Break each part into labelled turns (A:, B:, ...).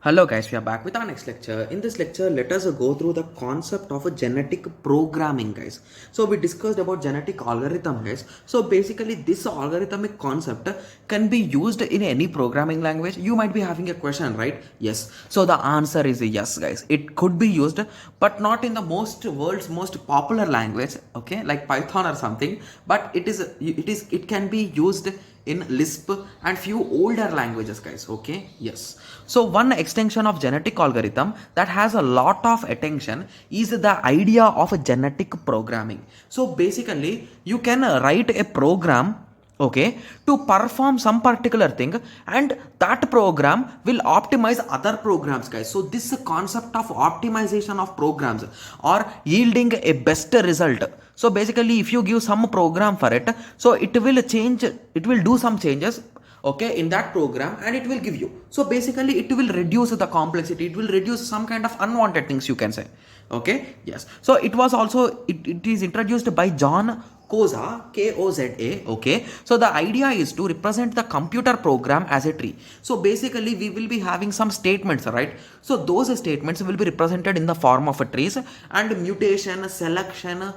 A: Hello guys, we are back with our next lecture. In this lecture, let us go through the concept of a genetic programming, guys. So we discussed about genetic algorithm, guys. So basically this algorithmic concept can be used in any programming language. You might be having a question, right? Yes. So the answer is yes, guys. It could be used, but not in the world's most popular language, okay, like Python or something. But it can be used in Lisp and few older languages, guys. Okay, yes. So one extension of genetic algorithm that has a lot of attention is the idea of a genetic programming. So basically you can write a program, okay, to perform some particular thing, and that program will optimize other programs, guys. So this concept of optimization of programs or yielding a best result. So basically if you give some program for it, so it will do some changes, okay, in that program, and it will give you. So basically it will reduce the complexity, it will reduce some kind of unwanted things, you can say. Okay, yes. So it was also it is introduced by John Koza, Koza. Okay, so the idea is to represent the computer program as a tree. So basically we will be having some statements, right? So those statements will be represented in the form of a trees, and mutation, selection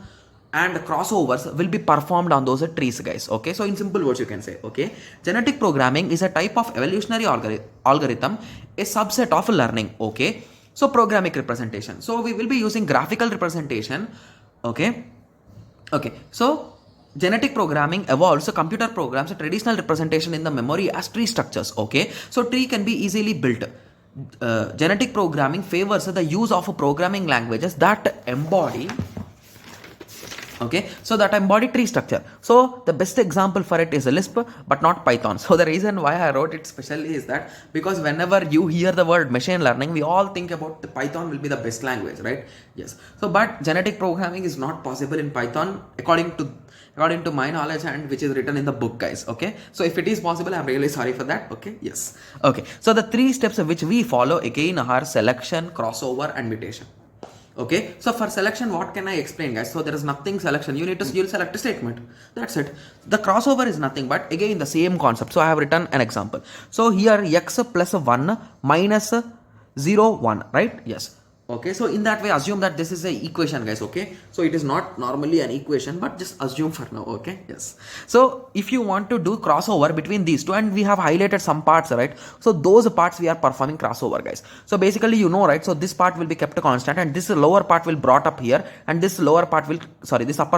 A: and crossovers will be performed on those trees, guys. Okay, so in simple words you can say, okay, genetic programming is a type of evolutionary algorithm, a subset of learning. Okay, so programmatic representation, so we will be using graphical representation. Okay, so genetic programming evolves computer programs a traditional representation in the memory as tree structures. Okay, so tree can be easily built. Genetic programming favors the use of programming languages that embody, okay, so that embody tree structure. So the best example for it is Lisp, but not Python. So the reason why I wrote it specially is that because whenever you hear the word machine learning, we all think about the Python will be the best language, right? Yes. So but genetic programming is not possible in Python according to my knowledge, and which is written in the book, guys. Okay, so if it is possible, I'm really sorry for that. Okay, yes. Okay, so the three steps which we follow again are selection, crossover and mutation. Okay, so for selection, what can I explain, guys? So there is nothing selection. You'll select a statement. That's it. The crossover is nothing but again the same concept. So I have written an example. So here x plus 1 minus 0 1, right? Yes. Okay, so in that way assume that this is a equation, guys. Okay, so it is not normally an equation, but just assume for now. Okay, yes. So if you want to do crossover between these two, and we have highlighted some parts, right? So those parts we are performing crossover, guys. So basically you know, right? So this part will be kept constant, and this lower part will brought up here, and this upper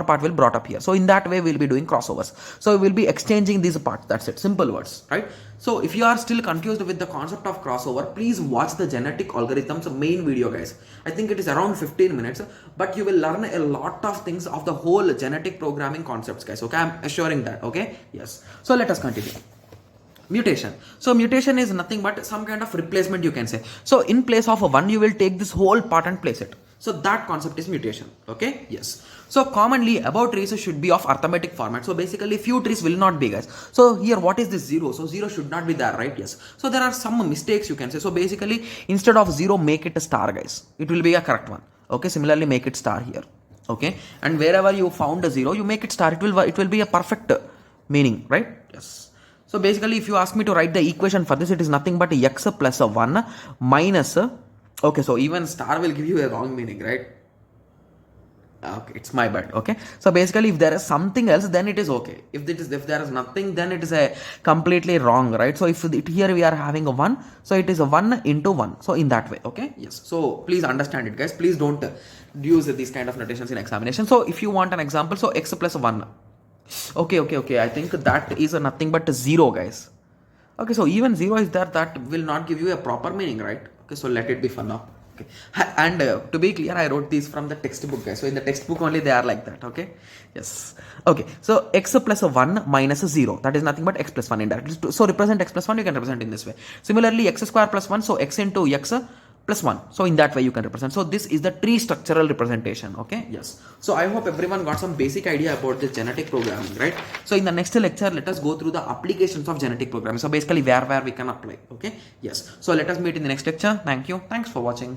A: part will brought up here. So in that way we'll be doing crossovers. So we will be exchanging these parts. That's it. Simple words, right? So if you are still confused with the concept of crossover, please watch the genetic algorithms main video, guys. I think it is around 15 minutes, but you will learn a lot of things of the whole genetic programming concepts, guys. Okay, I'm assuring that. Okay, yes. So let us continue. Mutation. So mutation is nothing but some kind of replacement, you can say. So in place of a 1, you will take this whole part and place it. So that concept is mutation. Okay, yes. So commonly above trees should be of arithmetic format. So basically few trees will not be, guys. So here what is this 0? So 0 should not be there, right? Yes. So there are some mistakes, you can say. So basically instead of 0, make it a star, guys. It will be a correct one. Okay, similarly make it star here. Okay, and wherever you found a 0, you make it star. It will be a perfect meaning, right? Yes. So basically if you ask me to write the equation for this, it is nothing but x plus 1 minus, okay, so even star will give you a wrong meaning, right? Okay, it's my bad. Okay, so basically if there is something else, then it is okay. If there is nothing, then it is a completely wrong, right? So if here we are having a 1, so it is a 1 into 1. So in that way, okay, yes. So please understand it, guys. Please don't use these kind of notations in examination. So if you want an example, so x plus 1. Okay, I think that is nothing but 0, guys. Okay, so even 0 is there, that will not give you a proper meaning, right? Okay, so let it be for now. Okay, and to be clear, I wrote these from the textbook, guys. So in the textbook only they are like that. Okay, yes. Okay, so x plus 1 minus 0, that is nothing but x plus 1 indirectly. So represent x plus 1, you can represent in this way. Similarly x square plus 1, so x into x plus 1. So in that way you can represent. So this is the tree structural representation. Okay, yes. So I hope everyone got some basic idea about this genetic programming, right? So in the next lecture, let us go through the applications of genetic programming. So basically where we can apply. Okay, yes. So let us meet in the next lecture. Thank you. Thanks for watching.